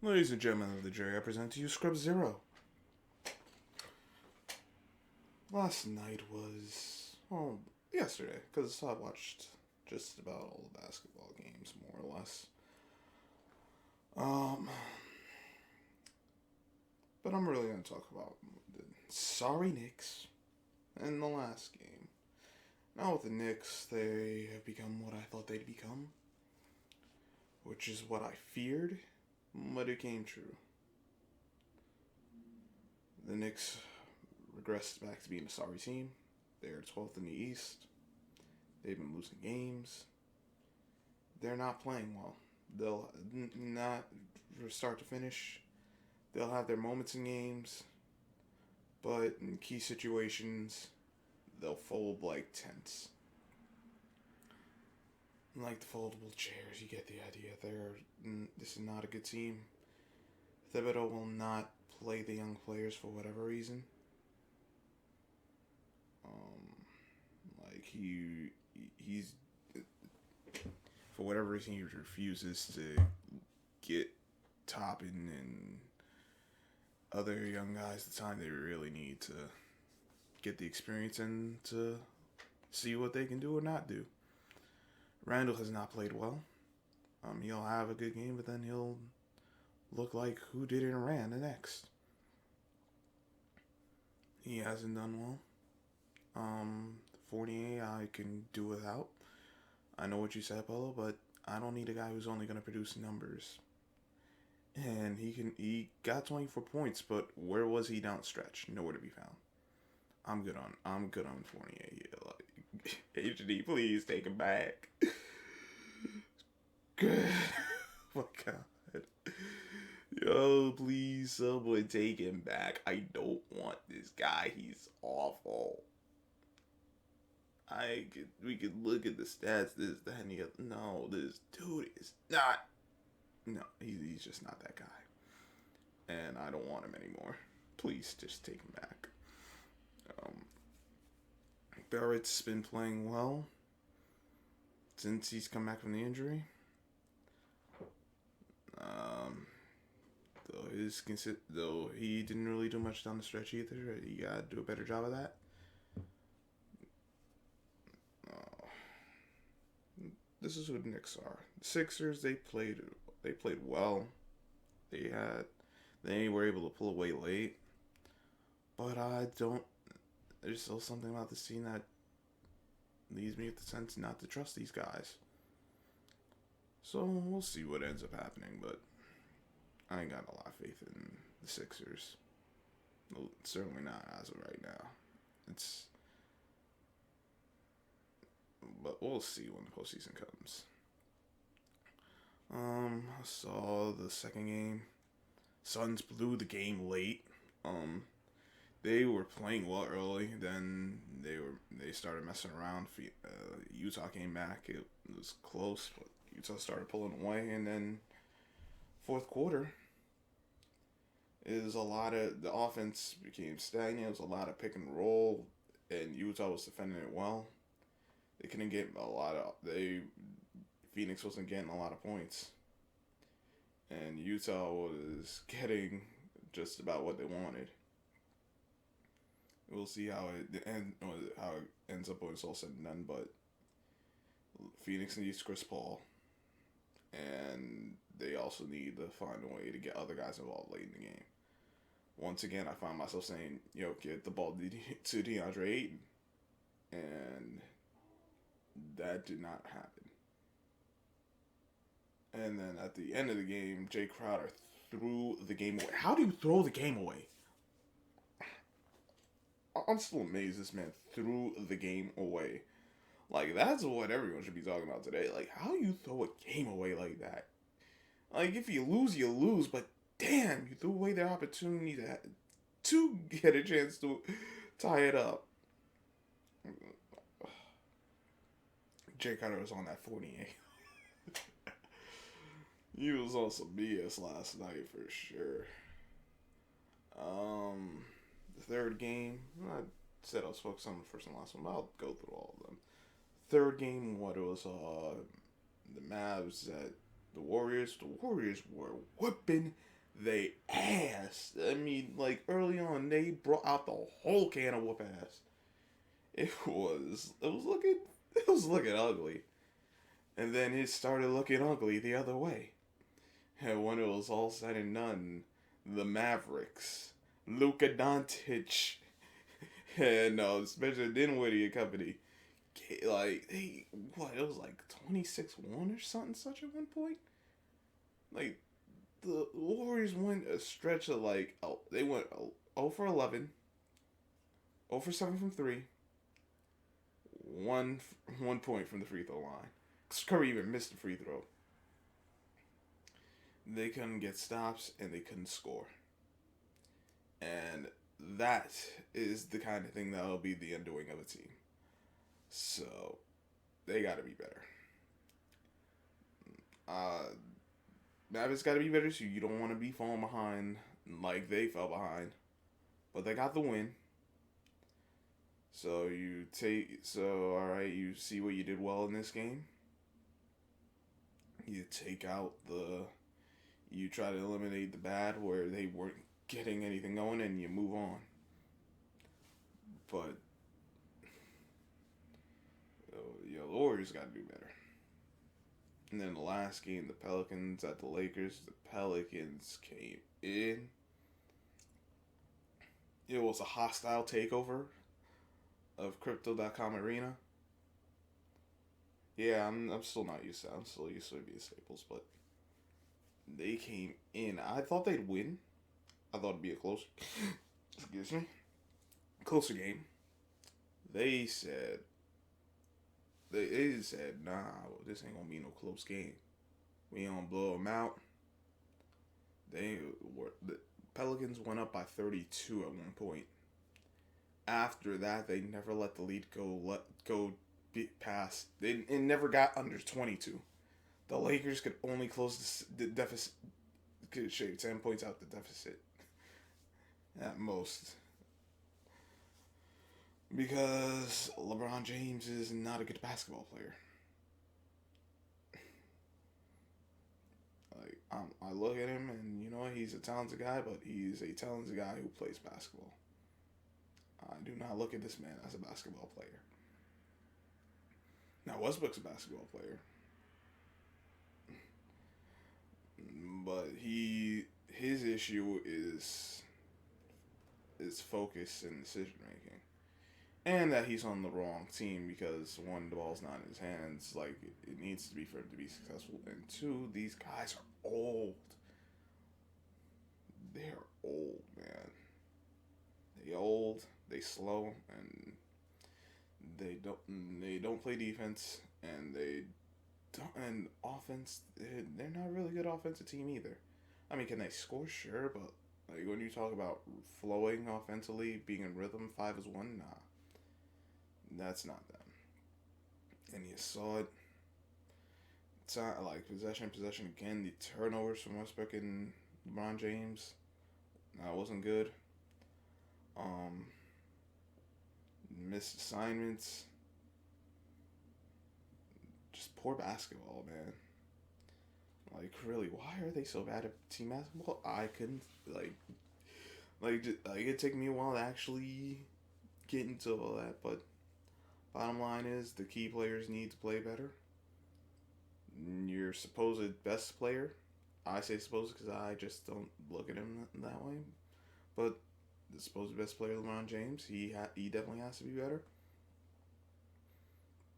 Ladies and gentlemen of the jury, I present to you Scrub Zero. Last night was, well, yesterday, because I watched just about all the basketball games, more or less. Um, but I'm really going to talk about the sorry Knicks in the last game. Now with the Knicks, they have become what I thought they'd become, which is what I feared, but it came true. The Knicks regressed back to being a sorry team. They're 12th in the East. They've been losing games. They're not playing well. They'll not from start to finish. They'll have their moments in games, but in key situations, they'll fold like tents. Like the foldable chairs, you get the idea. This is not a good team. Thibodeau will not play the young players for whatever reason. Like he's for whatever reason he refuses to get Toppin and other young guys the time they really need to get the experience and to see what they can do or not do. Randall has not played well. He'll have a good game, but then he'll look like who did it in Rand the next. He hasn't done well. Fournier I can do without. I know what you said, Polo, but I don't need a guy who's only going to produce numbers. And he got 24 points, but where was he down the stretch? Nowhere to be found. I'm good on Fournier. Yeah, like, HD, please take him back. Good. Oh my God. Yo, please, someone take him back. I don't want this guy. He's awful. We could look at the stats, this, that, and the other. No, this dude is not. No, he's just not that guy. And I don't want him anymore. Please, just take him back. Barrett's been playing well since he's come back from the injury. Though he didn't really do much down the stretch either. You gotta do a better job of that. This is who the Knicks are. The Sixers, they played well. They were able to pull away late. But there's still something about this team that leaves me with the sense not to trust these guys. So we'll see what ends up happening, but I ain't got a lot of faith in the Sixers. Well, certainly not as of right now. But we'll see when the postseason comes. I saw the second game. Suns blew the game late. They were playing well early. Then they started messing around. Utah came back. It was close, but Utah started pulling away. And then fourth quarter is a lot of the offense became stagnant. It was a lot of pick and roll, and Utah was defending it well. They couldn't get Phoenix wasn't getting a lot of points, and Utah was getting just about what they wanted. We'll see how it ends up when it's all said and done. But Phoenix needs Chris Paul, and they also need to find a way to get other guys involved late in the game. Once again, I find myself saying, "Yo, get the ball to DeAndre Ayton," and that did not happen. And then at the end of the game, Jay Crowder threw the game away. How do you throw the game away? I'm still amazed this man threw the game away. Like, that's what everyone should be talking about today. Like, how you throw a game away like that? Like, if you lose, you lose. But damn, you threw away the opportunity to get a chance to tie it up. Jay Carter was on that 48. He was on some BS last night for sure. The third game, I said I was focused on the first and last one, but I'll go through all of them. Third game, what it was, the Mavs that The Warriors were whipping they ass. I mean, like early on, they brought out the whole can of whoop ass. It was looking ugly, and then it started looking ugly the other way. And when it was all said and done, the Mavericks, Luka Doncic, and Spencer Dinwiddie and company, like it was like 26-1 or something such at one point. Like the Warriors went a stretch of like they went 0 for 11, 0 for 7 from three, one point from the free throw line. Curry even missed the free throw. They couldn't get stops and they couldn't score. And that is the kind of thing that'll be the undoing of a team. So they got to be better. Mavericks got to be better, so you don't want to be falling behind like they fell behind. But they got the win. So alright, you see what you did well in this game. You take out you try to eliminate the bad where they weren't getting anything going, and you move on. But the Warriors got to do better. And then the last game, the Pelicans at the Lakers. The Pelicans came in. It was a hostile takeover of Crypto.com Arena. Yeah, I'm still not used to that. I'm still used to it being Staples, but they came in. I thought they'd win. I thought it'd be a closer game. They said, nah, this ain't gonna be no close game. We ain't gonna blow them out. The Pelicans went up by 32 at one point. After that, they never let the lead go past. It never got under 22. The Lakers could only close the deficit. Could shave 10 points out the deficit at most. Because LeBron James is not a good basketball player. Like I look at him and he's a talented guy, but he's a talented guy who plays basketball. I do not look at this man as a basketball player. Now Westbrook's a basketball player, but his issue is focus and decision making. And that he's on the wrong team because one, the ball's not in his hands like it needs to be for him to be successful. And two, these guys are old. They're old, man. They old, they slow, and they don't play defense, and and offense. They're not a really good offensive team either. I mean, can they score? Sure, but like when you talk about flowing offensively, being in rhythm, 5-1, nah. That's not them. And you saw it. It's not like possession again. The turnovers from Westbrook and LeBron James, that wasn't good. Missed assignments. Just poor basketball, man. Like, really, why are they so bad at team basketball? I couldn't, it'd take me a while to actually get into all that, but bottom line is the key players need to play better. Your supposed best player, I say supposed because I just don't look at him that way, but the supposed best player, LeBron James, he definitely has to be better.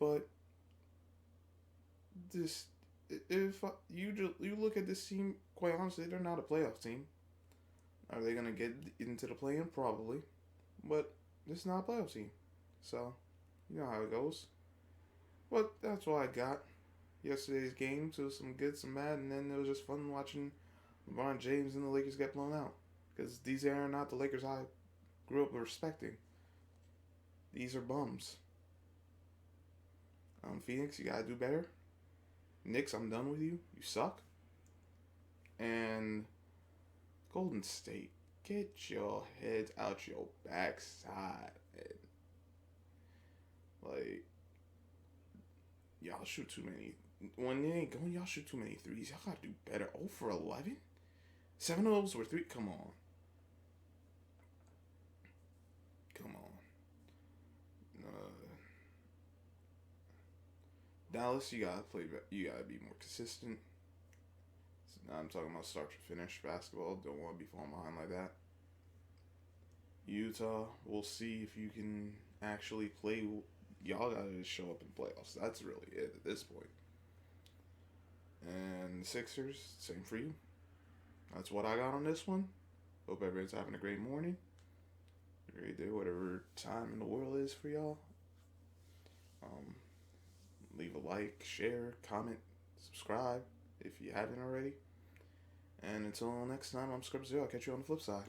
But if you look at this team, quite honestly, they're not a playoff team. Are they gonna get into the play-in? Probably, but it's not a playoff team, so you know how it goes. But that's what I got. Yesterday's game, so some good, some bad, and then it was just fun watching LeBron James and the Lakers get blown out. Because these are not the Lakers I grew up respecting. These are bums. Phoenix, you gotta do better. Knicks, I'm done with you. You suck. And Golden State, get your heads out your backside. Like, y'all shoot too many when they ain't going, y'all shoot too many threes. Y'all gotta do better. 0 for 11? 7 of those were 3. Come on. Come on. Dallas, you gotta play. You gotta be more consistent. So now I'm talking about start to finish basketball. Don't want to be falling behind like that. Utah, we'll see if you can actually play. Y'all gotta just show up in playoffs. That's really it at this point. And the Sixers, same for you. That's what I got on this one. Hope everybody's having a great morning, a great day, whatever time in the world is for y'all. Um, Leave a like, share, comment, subscribe if you haven't already. And until next time, I'm Scrub Zero. I'll catch you on the flip side.